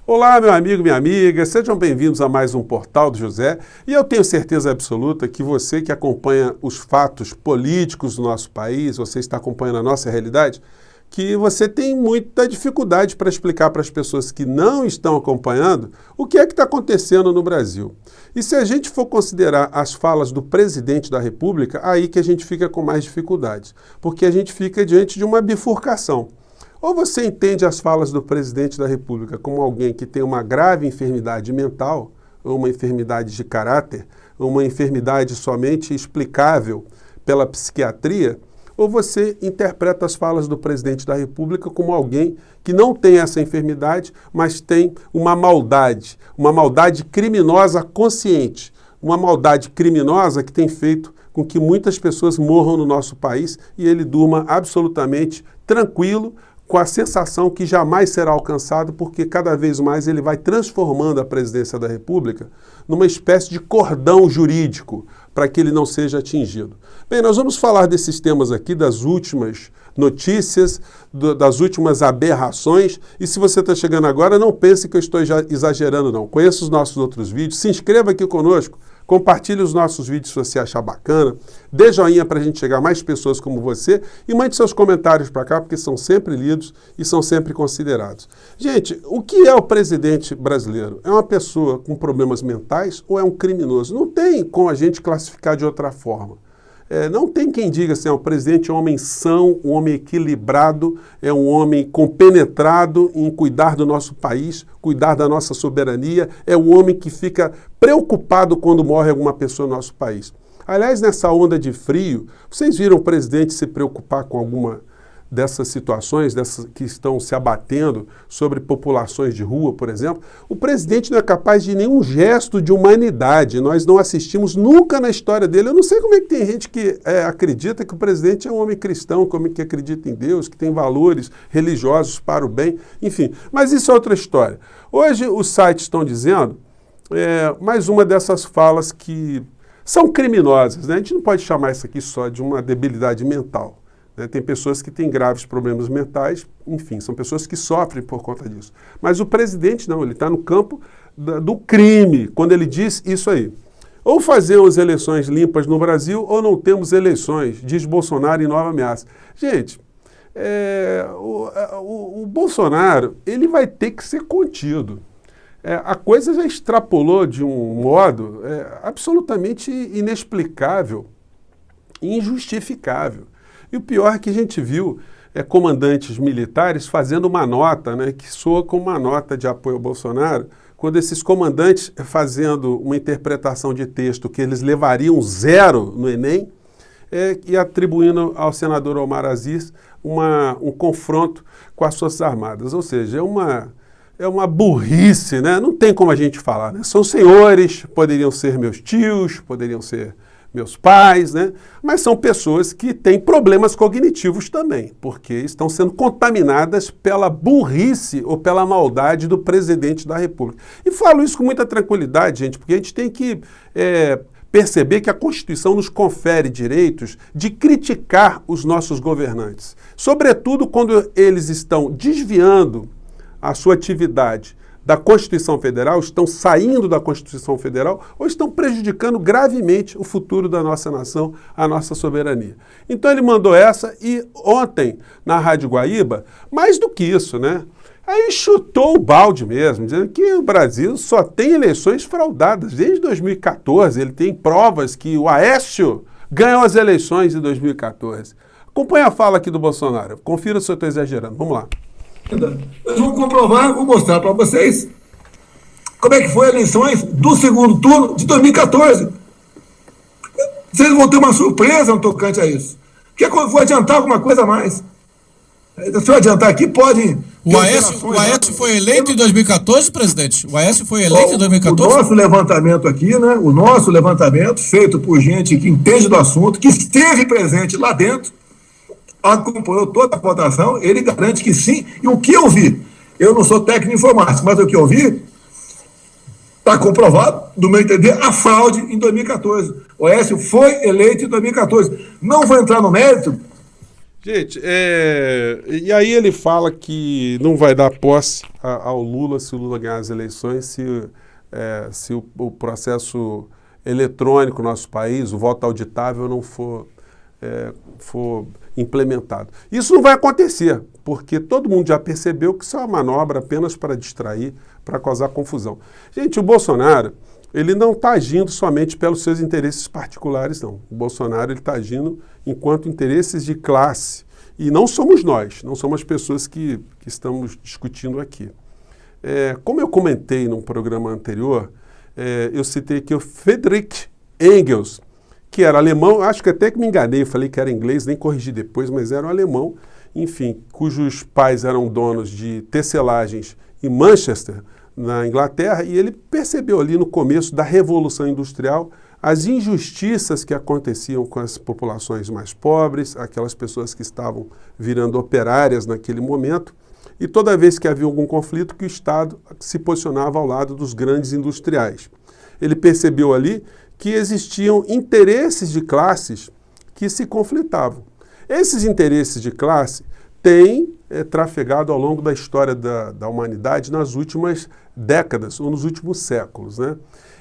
Olá, meu amigo, minha amiga, sejam bem-vindos a mais um Portal do José. E eu tenho certeza absoluta que você que acompanha os fatos políticos do nosso país, você está acompanhando a nossa realidade, que você tem muita dificuldade para explicar para as pessoas que não estão acompanhando o que é que está acontecendo no Brasil. E se a gente for considerar as falas do presidente da República, aí que a gente fica com mais dificuldades, porque a gente fica diante de uma bifurcação. Ou você entende as falas do presidente da República como alguém que tem uma grave enfermidade mental, ou uma enfermidade de caráter, ou uma enfermidade somente explicável pela psiquiatria, ou você interpreta as falas do presidente da República como alguém que não tem essa enfermidade, mas tem uma maldade criminosa consciente, uma maldade criminosa que tem feito com que muitas pessoas morram no nosso país e ele durma absolutamente tranquilo, com a sensação que jamais será alcançado, porque cada vez mais ele vai transformando a presidência da República numa espécie de cordão jurídico para que ele não seja atingido. Bem, nós vamos falar desses temas aqui, das últimas notícias, das últimas aberrações, e se você está chegando agora, não pense que eu estou exagerando não. Conheça os nossos outros vídeos, se inscreva aqui conosco, compartilhe os nossos vídeos se você achar bacana, dê joinha para a gente chegar a mais pessoas como você e mande seus comentários para cá, porque são sempre lidos e são sempre considerados. Gente, o que é o presidente brasileiro? É uma pessoa com problemas mentais ou é um criminoso? Não tem como a gente classificar de outra forma. Não tem quem diga assim, o presidente é um homem são, um homem equilibrado, é um homem compenetrado em cuidar do nosso país, cuidar da nossa soberania, é um homem que fica preocupado quando morre alguma pessoa no nosso país. Aliás, nessa onda de frio, vocês viram o presidente se preocupar com alguma dessas situações, dessas que estão se abatendo sobre populações de rua, por exemplo? O presidente não é capaz de nenhum gesto de humanidade. Nós não assistimos nunca na história dele. Eu não sei como é que tem gente que acredita que o presidente é um homem cristão, que acredita em Deus, que tem valores religiosos para o bem, enfim. Mas isso é outra história. Hoje os sites estão dizendo mais uma dessas falas que são criminosas, né? A gente não pode chamar isso aqui só de uma debilidade mental. Tem pessoas que têm graves problemas mentais, enfim, são pessoas que sofrem por conta disso. Mas o presidente não, ele está no campo do crime, quando ele diz isso aí. Ou fazemos eleições limpas no Brasil, ou não temos eleições, diz Bolsonaro em nova ameaça. Gente, o Bolsonaro, ele vai ter que ser contido. A coisa já extrapolou de um modo absolutamente inexplicável, injustificável. E o pior é que a gente viu comandantes militares fazendo uma nota, né, que soa como uma nota de apoio ao Bolsonaro, quando esses comandantes fazendo uma interpretação de texto que eles levariam 0 no Enem e atribuindo ao senador Omar Aziz um confronto com as Forças Armadas. Ou seja, é uma burrice, né? Não tem como a gente falar, né? São senhores, poderiam ser meus tios, poderiam ser meus pais, né? Mas são pessoas que têm problemas cognitivos também, porque estão sendo contaminadas pela burrice ou pela maldade do presidente da República. E falo isso com muita tranquilidade, gente, porque a gente tem que perceber que a Constituição nos confere direitos de criticar os nossos governantes, sobretudo quando eles estão desviando a sua atividade da Constituição Federal, estão saindo da Constituição Federal ou estão prejudicando gravemente o futuro da nossa nação, a nossa soberania. Então ele mandou essa e ontem, na Rádio Guaíba, mais do que isso, né? Aí chutou o balde mesmo, dizendo que o Brasil só tem eleições fraudadas. Desde 2014, ele tem provas que o Aécio ganhou as eleições de 2014. Acompanhe a fala aqui do Bolsonaro. Confira se eu estou exagerando. Vamos lá. Nós vamos comprovar, vou mostrar para vocês como é que foi as eleições do segundo turno de 2014. Vocês vão ter uma surpresa no tocante a isso. Porque vou adiantar alguma coisa a mais. Se eu adiantar aqui, pode... O Aécio foi eleito em 2014, presidente? O Aécio foi eleito em 2014? O nosso levantamento aqui, né? O nosso levantamento, feito por gente que entende do assunto, que esteve presente lá dentro, acompanhou toda a votação, ele garante que sim. E o que eu vi, eu não sou técnico informático, mas o que eu vi, está comprovado, do meu entender, a fraude em 2014. O Aécio foi eleito em 2014. Não vou entrar no mérito. Gente, e aí ele fala que não vai dar posse ao Lula se o Lula ganhar as eleições, se o processo eletrônico no nosso país, o voto auditável, não for implementado. Isso não vai acontecer, porque todo mundo já percebeu que isso é uma manobra apenas para distrair, para causar confusão. Gente, o Bolsonaro, ele não está agindo somente pelos seus interesses particulares, não. O Bolsonaro está agindo enquanto interesses de classe. E não somos nós, não somos as pessoas que estamos discutindo aqui. Como eu comentei num programa anterior, eu citei aqui o Friedrich Engels, que era alemão, acho que até que me enganei, falei que era inglês, nem corrigi depois, mas era um alemão, enfim, cujos pais eram donos de tecelagens em Manchester, na Inglaterra, e ele percebeu ali no começo da Revolução Industrial as injustiças que aconteciam com as populações mais pobres, aquelas pessoas que estavam virando operárias naquele momento, e toda vez que havia algum conflito, que o Estado se posicionava ao lado dos grandes industriais. Ele percebeu ali que existiam interesses de classes que se conflitavam. Esses interesses de classe têm trafegado ao longo da história da humanidade nas últimas décadas ou nos últimos séculos, né?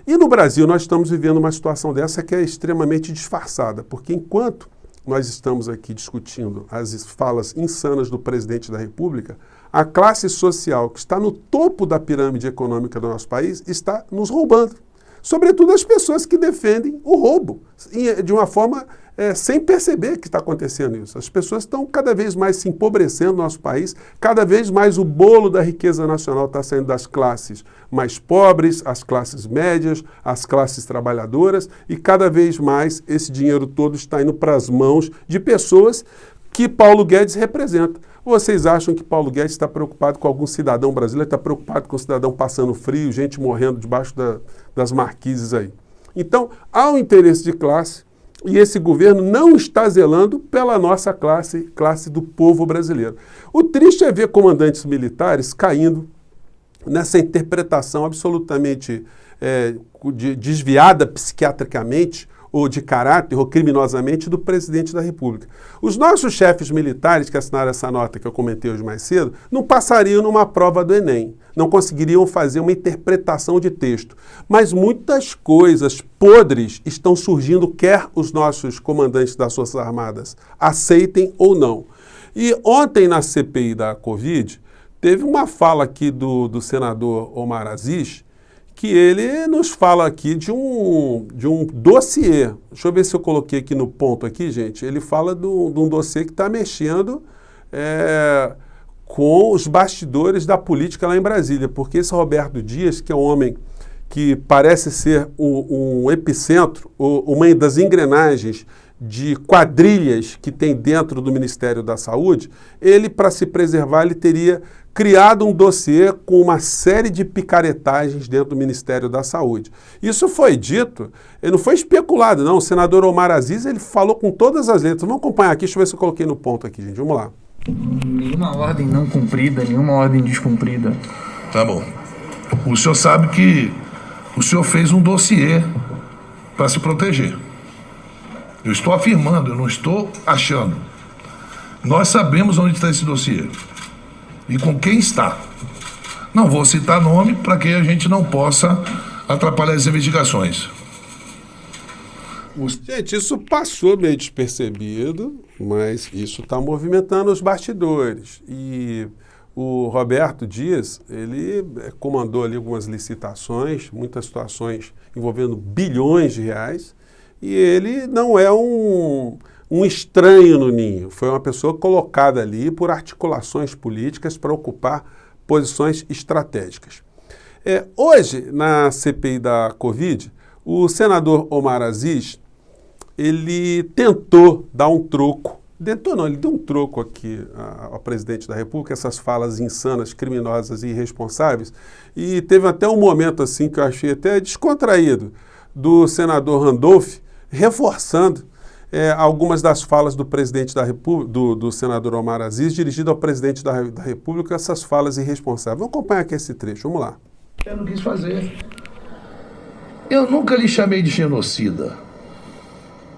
E no Brasil nós estamos vivendo uma situação dessa que é extremamente disfarçada, porque enquanto nós estamos aqui discutindo as falas insanas do presidente da República, a classe social que está no topo da pirâmide econômica do nosso país está nos roubando. Sobretudo as pessoas que defendem o roubo, de uma forma sem perceber que está acontecendo isso. As pessoas estão cada vez mais se empobrecendo no nosso país, cada vez mais o bolo da riqueza nacional está saindo das classes mais pobres, as classes médias, as classes trabalhadoras, e cada vez mais esse dinheiro todo está indo para as mãos de pessoas que Paulo Guedes representa. Vocês acham que Paulo Guedes está preocupado com algum cidadão brasileiro? Está preocupado com o cidadão passando frio, gente morrendo debaixo das marquises aí. Então, há um interesse de classe e esse governo não está zelando pela nossa classe do povo brasileiro. O triste é ver comandantes militares caindo nessa interpretação absolutamente desviada psiquiatricamente ou de caráter, ou criminosamente, do presidente da República. Os nossos chefes militares que assinaram essa nota que eu comentei hoje mais cedo, não passariam numa prova do Enem, não conseguiriam fazer uma interpretação de texto. Mas muitas coisas podres estão surgindo, quer os nossos comandantes das Forças Armadas aceitem ou não. E ontem, na CPI da Covid, teve uma fala aqui do senador Omar Aziz, que ele nos fala aqui de um dossiê. Deixa eu ver se eu coloquei aqui no ponto aqui, gente. Ele fala de um dossiê que está mexendo com os bastidores da política lá em Brasília, porque esse Roberto Dias, que é um homem que parece ser um epicentro, uma das engrenagens de quadrilhas que tem dentro do Ministério da Saúde, ele, para se preservar, ele teria criado um dossiê com uma série de picaretagens dentro do Ministério da Saúde. Isso foi dito, não foi especulado, não. O senador Omar Aziz, ele falou com todas as letras. Vamos acompanhar aqui, deixa eu ver se eu coloquei no ponto aqui, gente. Vamos lá. Nenhuma ordem não cumprida, nenhuma ordem descumprida. Tá bom. O senhor sabe que o senhor fez um dossiê para se proteger. Eu estou afirmando, eu não estou achando. Nós sabemos onde está esse dossiê e com quem está. Não vou citar nome para que a gente não possa atrapalhar as investigações. Gente, isso passou meio despercebido, mas isso está movimentando os bastidores. E o Roberto Dias, ele comandou ali algumas licitações, muitas situações envolvendo bilhões de reais, e ele não é um estranho no ninho. Foi uma pessoa colocada ali por articulações políticas para ocupar posições estratégicas. Hoje, na CPI da Covid, o senador Omar Aziz, ele tentou dar um troco. Ele deu um troco aqui ao presidente da República, essas falas insanas, criminosas e irresponsáveis. E teve até um momento assim que eu achei até descontraído, do senador Randolph, reforçando algumas das falas do presidente da República, do senador Omar Aziz, dirigido ao presidente da República, essas falas irresponsáveis. Vamos acompanhar aqui esse trecho, vamos lá. Eu não quis fazer. Eu nunca lhe chamei de genocida.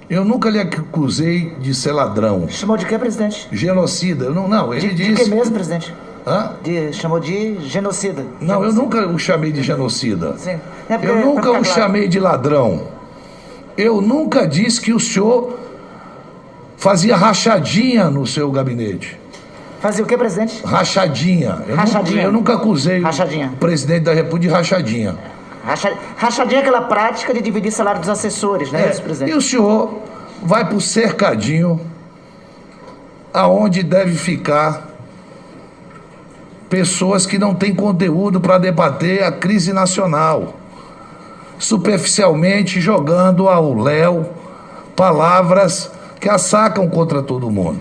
Eu nunca lhe acusei de ser ladrão. Chamou de quê, presidente? Genocida. Não, ele De disse... que mesmo, presidente? Hã? Chamou de genocida. Não, eu nunca o chamei de genocida. Sim. Eu nunca o chamei de ladrão. Eu nunca disse que o senhor fazia rachadinha no seu gabinete. Fazia o quê, presidente? Rachadinha. Rachadinha. Eu nunca acusei Rachadinha. o presidente da República de rachadinha. Rachadinha é aquela prática de dividir salário dos assessores, né, presidente? E o senhor vai para o cercadinho aonde deve ficar pessoas que não têm conteúdo para debater a crise nacional, superficialmente jogando ao léu palavras que assacam contra todo mundo.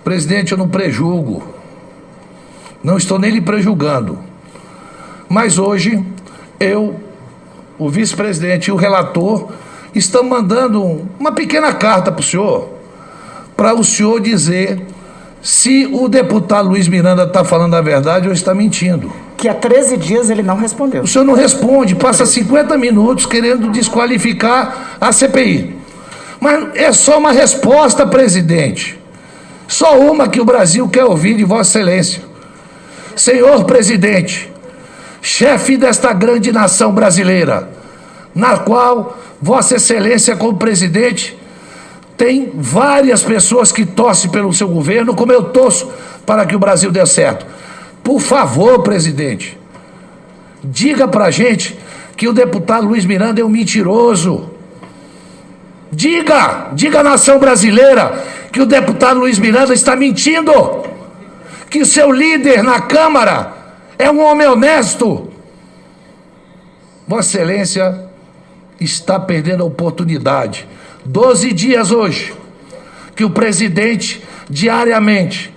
Presidente, eu não prejulgo, não estou nem lhe prejulgando, mas hoje eu, o vice-presidente e o relator estão mandando uma pequena carta para o senhor dizer se o deputado Luiz Miranda está falando a verdade ou está mentindo. Que há 13 dias ele não respondeu. O senhor não responde, passa 50 minutos querendo desqualificar a CPI. Mas é só uma resposta, presidente. Só uma que o Brasil quer ouvir de Vossa Excelência. Senhor presidente, chefe desta grande nação brasileira, na qual Vossa Excelência, como presidente, tem várias pessoas que torcem pelo seu governo, como eu torço para que o Brasil dê certo. Por favor, presidente, diga pra gente que o deputado Luiz Miranda é um mentiroso. Diga à nação brasileira que o deputado Luiz Miranda está mentindo. Que seu líder na Câmara é um homem honesto. Vossa Excelência está perdendo a oportunidade. 12 dias hoje que o presidente diariamente,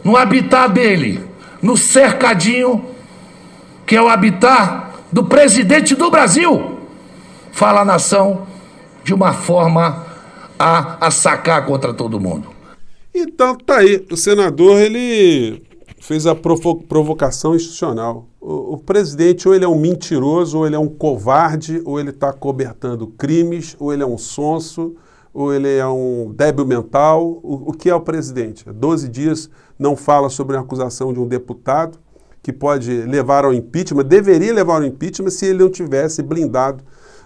no habitat dele, no cercadinho, que é o habitat do presidente do Brasil, fala a nação de uma forma a sacar contra todo mundo. Então tá aí, o senador ele fez a provocação institucional. O presidente ou ele é um mentiroso, ou ele é um covarde, ou ele está cobertando crimes, ou ele é um sonso, ou ele é um débil mental. O que é o presidente? 12 dias não fala sobre a acusação de um deputado que pode levar ao impeachment, deveria levar ao impeachment se ele não tivesse blindado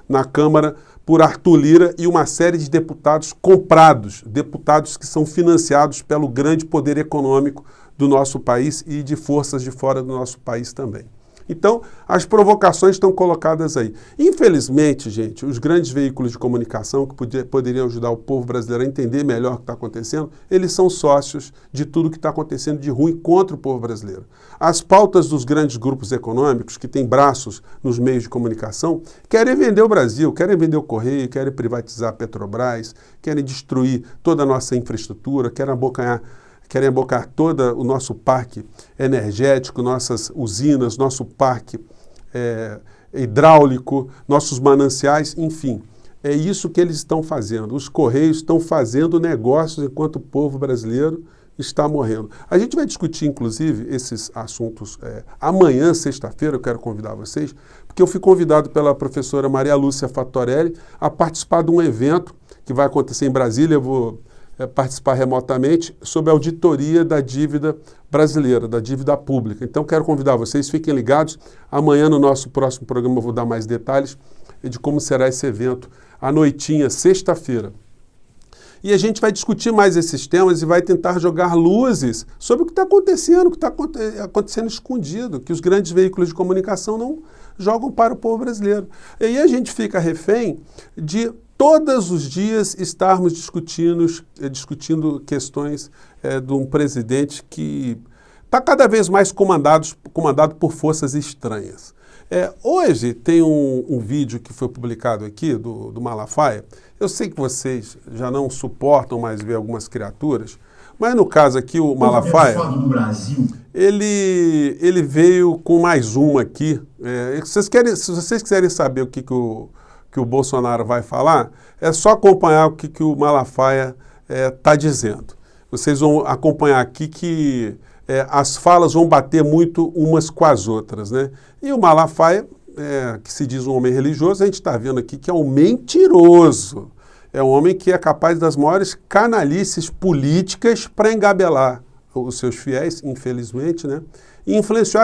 na Câmara por Arthur Lira e uma série de deputados comprados, deputados que são financiados pelo grande poder econômico do nosso país e de forças de fora do nosso país também. Então, as provocações estão colocadas aí. Infelizmente, gente, os grandes veículos de comunicação que poderiam ajudar o povo brasileiro a entender melhor o que está acontecendo, eles são sócios de tudo que está acontecendo de ruim contra o povo brasileiro. As pautas dos grandes grupos econômicos, que têm braços nos meios de comunicação, querem vender o Brasil, querem vender o Correio, querem privatizar a Petrobras, querem destruir toda a nossa infraestrutura, querem abocar todo o nosso parque energético, nossas usinas, nosso parque hidráulico, nossos mananciais, enfim. É isso que eles estão fazendo. Os Correios estão fazendo negócios enquanto o povo brasileiro está morrendo. A gente vai discutir, inclusive, esses assuntos amanhã, sexta-feira, eu quero convidar vocês, porque eu fui convidado pela professora Maria Lúcia Fattorelli a participar de um evento que vai acontecer em Brasília. Eu vou participar remotamente sobre a auditoria da dívida brasileira, da dívida pública. Então, quero convidar vocês, fiquem ligados. Amanhã, no nosso próximo programa, eu vou dar mais detalhes de como será esse evento, à noitinha, sexta-feira. E a gente vai discutir mais esses temas e vai tentar jogar luzes sobre o que está acontecendo, o que está acontecendo escondido, que os grandes veículos de comunicação não jogam para o povo brasileiro. E aí a gente fica refém de todos os dias estarmos discutindo questões de um presidente que está cada vez mais comandado por forças estranhas. Hoje tem um vídeo que foi publicado aqui do Malafaia. Eu sei que vocês já não suportam mais ver algumas criaturas, mas no caso aqui o Malafaia, ele veio com mais uma aqui. Se vocês quiserem saber o que o Bolsonaro vai falar, é só acompanhar o que o Malafaia está dizendo. Vocês vão acompanhar aqui que as falas vão bater muito umas com as outras, né? E o Malafaia, que se diz um homem religioso, a gente está vendo aqui que é um mentiroso. é um homem que é capaz das maiores canalices políticas para engabelar os seus fiéis, infelizmente, né? E influenciar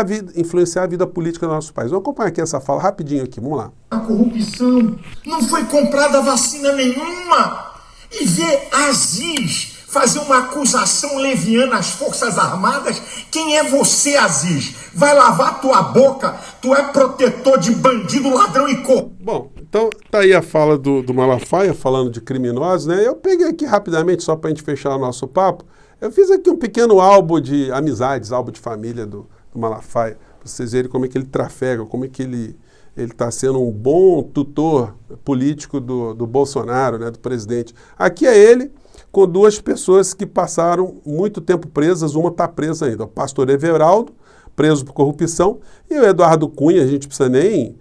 a vida política do nosso país. Vamos acompanhar aqui essa fala rapidinho aqui, vamos lá. A corrupção, não foi comprada vacina nenhuma. E ver Aziz fazer uma acusação leviana às Forças Armadas. Quem é você, Aziz? Vai lavar tua boca, tu é protetor de bandido, ladrão e corrupto. Bom, então tá aí a fala do Malafaia falando de criminosos, né? Eu peguei aqui rapidamente, só para a gente fechar o nosso papo, eu fiz aqui um pequeno álbum de amizades, álbum de família do Malafaia, para vocês verem como é que ele trafega, como é que ele está sendo um bom tutor político do Bolsonaro, né, do presidente. Aqui é ele com duas pessoas que passaram muito tempo presas, uma está presa ainda, o pastor Everaldo, preso por corrupção, e o Eduardo Cunha, a gente precisa nem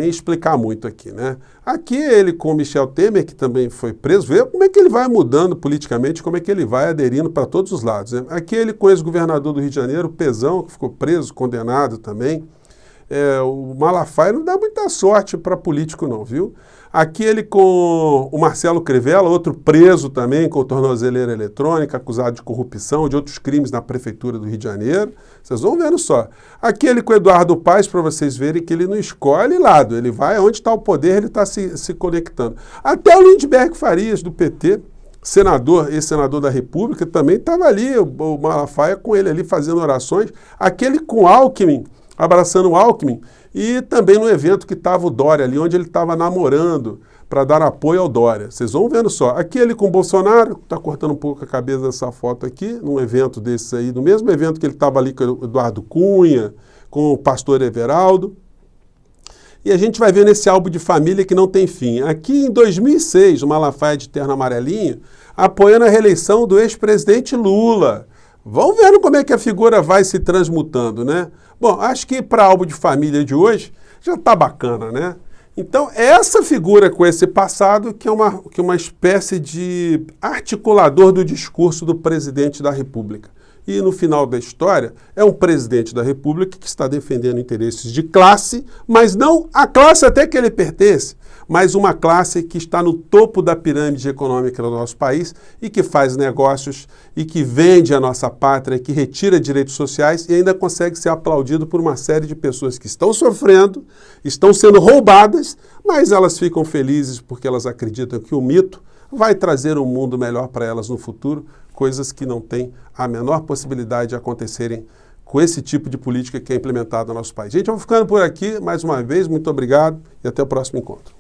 explicar muito aqui, né? Aqui ele com o Michel Temer, que também foi preso, vê como é que ele vai mudando politicamente, como é que ele vai aderindo para todos os lados, né? Aqui ele com o ex-governador do Rio de Janeiro, Pezão, que ficou preso, condenado também. O Malafaia não dá muita sorte para político não, viu? Aqui ele com o Marcelo Crivella, outro preso também com tornozeleira eletrônica, acusado de corrupção, de outros crimes na prefeitura do Rio de Janeiro. Vocês vão vendo só. Aqui ele com o Eduardo Paes, para vocês verem que ele não escolhe lado, ele vai onde está o poder, ele está se conectando. Até o Lindbergh Farias, do PT, senador, ex-senador da República, também estava ali, o Malafaia com ele ali fazendo orações. Aquele com Alckmin, abraçando o Alckmin, e também no evento que estava o Dória ali, onde ele estava namorando para dar apoio ao Dória. Vocês vão vendo só. Aqui ele com o Bolsonaro, está cortando um pouco a cabeça dessa foto aqui, num evento desses aí, no mesmo evento que ele estava ali com o Eduardo Cunha, com o pastor Everaldo. E a gente vai ver nesse álbum de família que não tem fim. Aqui em 2006, o Malafaia de terno amarelinho, apoiando a reeleição do ex-presidente Lula. Vão vendo como é que a figura vai se transmutando, né? Bom, acho que para álbum de família de hoje já está bacana, né? Então, essa figura com esse passado que é uma espécie de articulador do discurso do presidente da República. E no final da história, é um presidente da República que está defendendo interesses de classe, mas não a classe até que ele pertence, mas uma classe que está no topo da pirâmide econômica do nosso país e que faz negócios e que vende a nossa pátria, que retira direitos sociais e ainda consegue ser aplaudido por uma série de pessoas que estão sofrendo, estão sendo roubadas, mas elas ficam felizes porque elas acreditam que o mito vai trazer um mundo melhor para elas no futuro, coisas que não têm a menor possibilidade de acontecerem com esse tipo de política que é implementada no nosso país. Gente, eu vou ficando por aqui mais uma vez. Muito obrigado e até o próximo encontro.